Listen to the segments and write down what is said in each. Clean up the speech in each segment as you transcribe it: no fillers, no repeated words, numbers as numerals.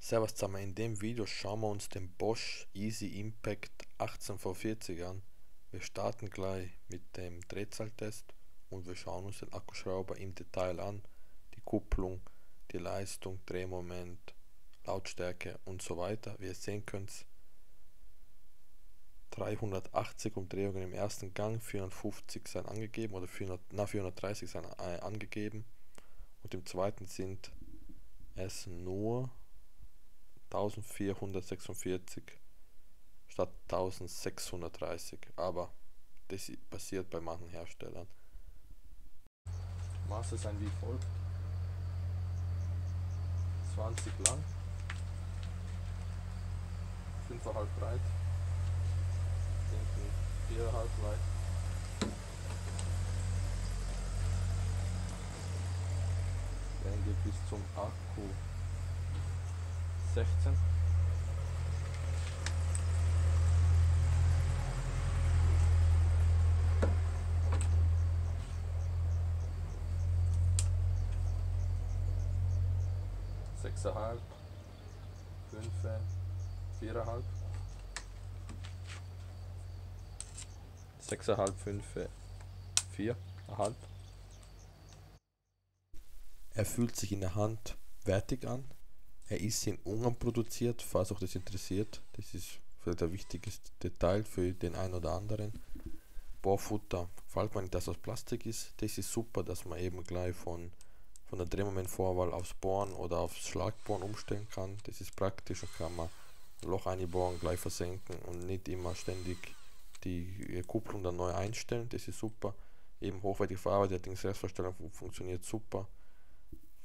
Servus zusammen, in dem Video schauen wir uns den Bosch Easy Impact 18V40 an. Wir starten gleich mit dem Drehzahltest und wir schauen uns den Akkuschrauber im Detail an, die Kupplung, die Leistung, Drehmoment, Lautstärke und so weiter. Wie ihr sehen könnt, 380 Umdrehungen im ersten Gang, 450 sind angegeben oder 430 sind angegeben und im zweiten sind es nur 1446 statt 1630, aber das passiert bei manchen Herstellern. Maße sind wie folgt: 20 lang, 5,5 breit, hinten 4,5 weit, Länge bis zum Akku 16. Sechseinhalb, 5, 4,5, 6,5, 5, 4,5. Er fühlt sich in der Hand wertig an. Er ist in Ungarn produziert, falls euch das interessiert. Das ist vielleicht ein wichtiges Detail für den einen oder anderen. Bohrfutter, falls man das aus Plastik ist, das ist super, dass man eben gleich von der Drehmomentvorwahl aufs Bohren oder aufs Schlagbohren umstellen kann. Das ist praktisch und kann man ein Loch einbohren, gleich versenken und nicht immer ständig die Kupplung dann neu einstellen. Das ist super. Eben hochwertig verarbeitet, die Selbstverstellung funktioniert super.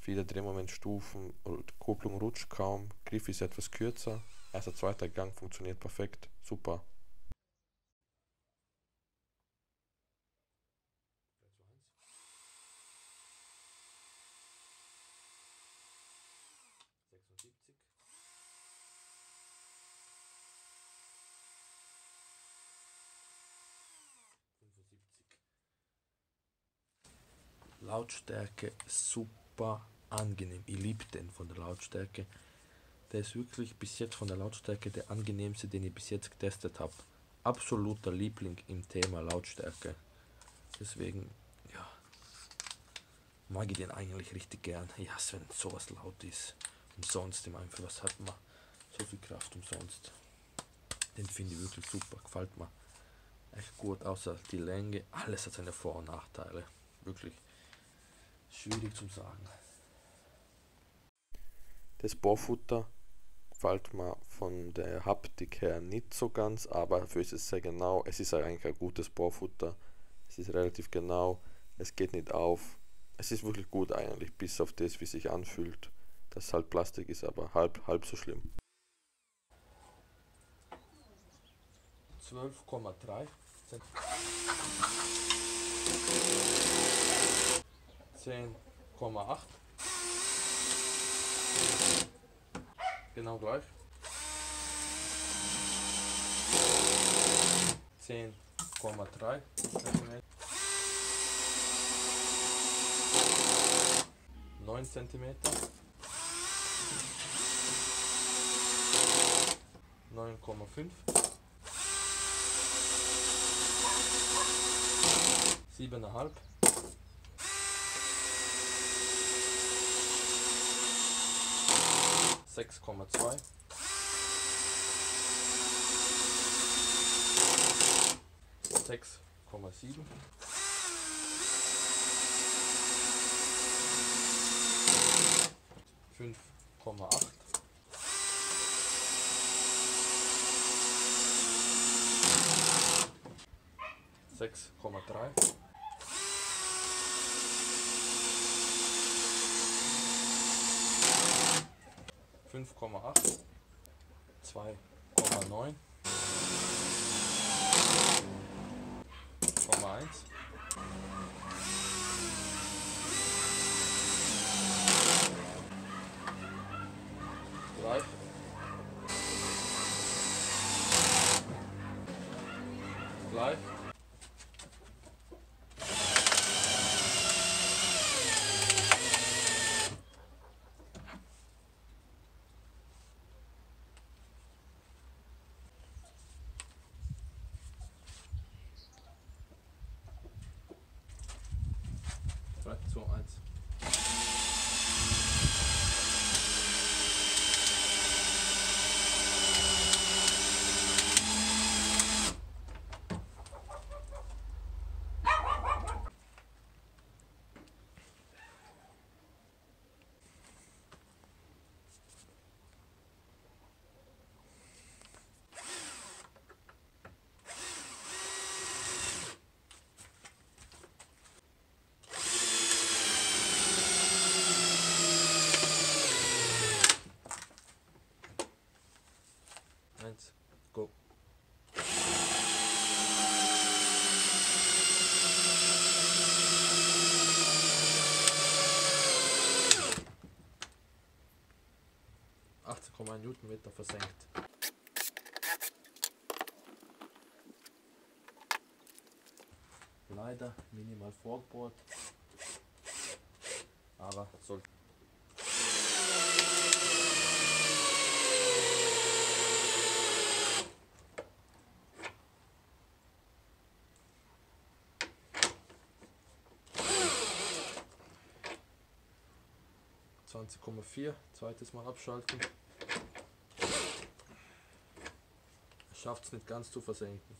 Viele Drehmomentstufen, Kupplung rutscht kaum, Griff ist etwas kürzer. Erster, zweiter Gang funktioniert perfekt, super. Lautstärke super angenehm. Ich liebe den von der Lautstärke. Der ist wirklich bis jetzt von der Lautstärke der angenehmste, den ich bis jetzt getestet habe. Absoluter Liebling im Thema Lautstärke. Deswegen, ja, mag ich den eigentlich richtig gern. Ja, wenn sowas laut ist. Umsonst im Einfach, was hat man? So viel Kraft umsonst. Den finde ich wirklich super, gefällt mir echt gut, außer die Länge. Alles hat seine Vor- und Nachteile. Wirklich schwierig zu sagen. Das Bohrfutter gefällt mir von der Haptik her nicht so ganz, aber dafür ist es sehr genau. Es ist eigentlich ein gutes Bohrfutter. Es ist relativ genau, es geht nicht auf. Es ist wirklich gut eigentlich, bis auf das, wie es sich anfühlt. Dass halt Plastik ist, aber halb so schlimm. 12,3 10,8 genau gleich. 10,3 cm, 9 cm, 9,5, 7,5, 6,2, 6,7, 5,8, 6,3, 5,8, 2,9, 0,1, gleich, gleich, 18,1 Newtonmeter versenkt. Leider minimal vorgebohrt, aber soll. Zweites Mal abschalten. Schafft es nicht ganz zu versenken.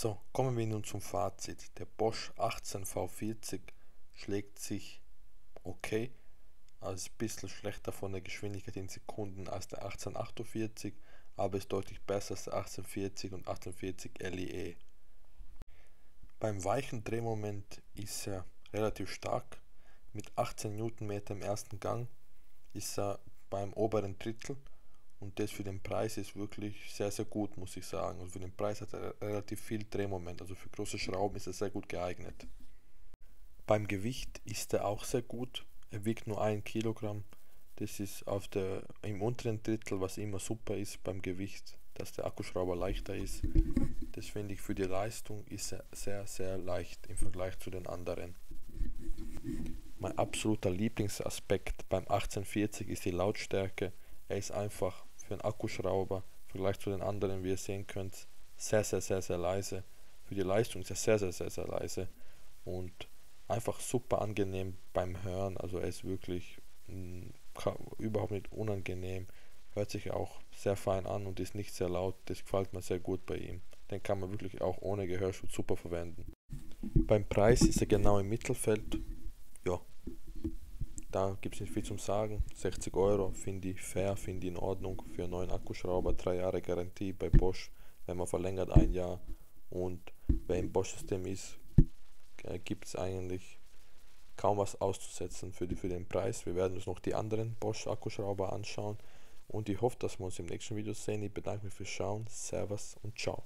So, kommen wir nun zum Fazit. Der Bosch 18V40 schlägt sich okay, also ist ein bisschen schlechter von der Geschwindigkeit in Sekunden als der 1848, aber ist deutlich besser als der 1840 und 1840 LIE. Beim weichen Drehmoment ist er relativ stark. Mit 18 Newtonmeter im ersten Gang ist er beim oberen Drittel und das für den Preis ist wirklich sehr, sehr gut, muss ich sagen. Und für den Preis hat er relativ viel Drehmoment, also für große Schrauben ist er sehr gut geeignet. Beim Gewicht ist er auch sehr gut. Er wiegt nur 1 Kilogramm. Das ist im unteren Drittel, was immer super ist beim Gewicht, dass der Akkuschrauber leichter ist. Das finde ich, für die Leistung ist er sehr, sehr leicht im Vergleich zu den anderen. Mein absoluter Lieblingsaspekt beim 1840 ist die Lautstärke. Er ist einfach für einen Akkuschrauber im Vergleich zu den anderen, wie ihr sehen könnt, sehr, sehr, sehr, sehr leise. Für die Leistung ist er sehr, sehr, sehr, sehr leise und einfach super angenehm beim Hören. Also er ist wirklich überhaupt nicht unangenehm, hört sich auch sehr fein an und ist nicht sehr laut. Das gefällt mir sehr gut bei ihm. Den kann man wirklich auch ohne Gehörschutz super verwenden. Beim Preis ist er genau im Mittelfeld. Ja, da gibt es nicht viel zum sagen. 60 Euro finde ich fair, finde ich in Ordnung für einen neuen Akkuschrauber. 3 Jahre Garantie bei Bosch, wenn man verlängert 1 Jahr. Und wer im Bosch-System ist, gibt es eigentlich kaum was auszusetzen für den Preis. Wir werden uns noch die anderen Bosch Akkuschrauber anschauen und ich hoffe, dass wir uns im nächsten Video sehen. Ich bedanke mich fürs Schauen. Servus und ciao.